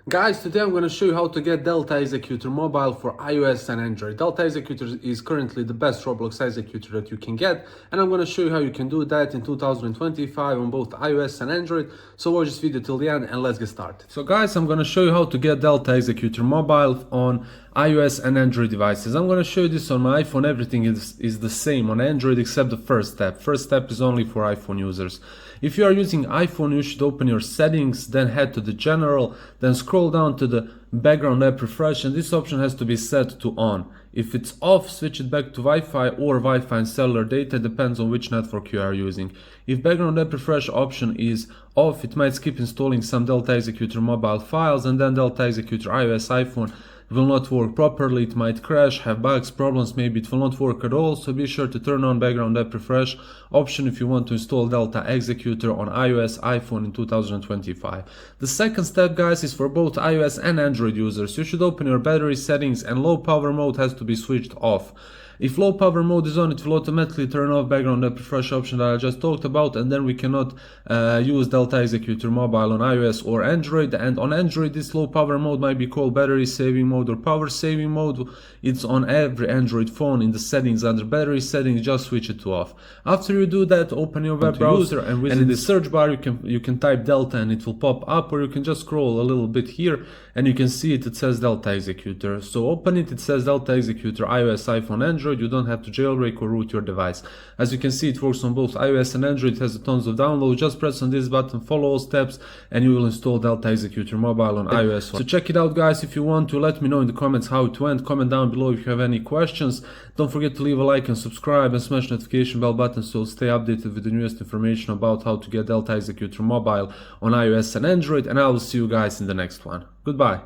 Guys, today I'm going to show you how to get Delta Executor Mobile for iOS and Android. Delta Executor is currently the best Roblox executor that you can get, and I'm going to show you how you can do that in 2025 on both iOS and Android. So watch this video till the end and let's get started. So guys, I'm going to show you how to get Delta Executor Mobile on iOS and Android devices. I'm going to show you this on my iPhone. Everything is the same on Android except the first step. First step is only for iPhone users. If you are using iPhone, you should open your settings, then head to the general, then scroll down to the background app refresh, and this option has to be set to on. If it's off, switch it back to Wi-Fi or Wi-Fi and cellular data, depends on which network you are using. If background app refresh option is off, it might skip installing some Delta Executor Mobile files, and then Delta Executor iOS iPhone will not work properly. It might crash, have bugs, problems, maybe it will not work at all. So be sure to turn on background app refresh option if you want to install Delta Executor on iOS iPhone in 2025. The second step, guys, is for both iOS and Android users. You should open your battery settings and low power mode has to be switched off. If low power mode is on, it will automatically turn off background app refresh option that I just talked about, and then we cannot use Delta Executor Mobile on iOS or Android. And on Android, this low power mode might be called battery saving mode or power saving mode. It's on every Android phone in the settings under battery settings. Just switch it to off. After you do that, open your web browser and in the search bar you can type Delta and it will pop up, or you can just scroll a little bit here and you can see it says Delta Executor. So open it, it says Delta Executor iOS, iPhone, Android. You don't have to jailbreak or root your device. As you can see, it works on both iOS and Android. It has tons of downloads. Just press on this button, follow all steps, and you will install Delta Executor Mobile on iOS. So check it out, guys. If you want to, let me know in the comments how it went. Comment down below if you have any questions. Don't forget to leave a like and subscribe and smash the notification bell button so you'll stay updated with the newest information about how to get Delta Executor Mobile on iOS and Android. And I will see you guys in the next one. Goodbye.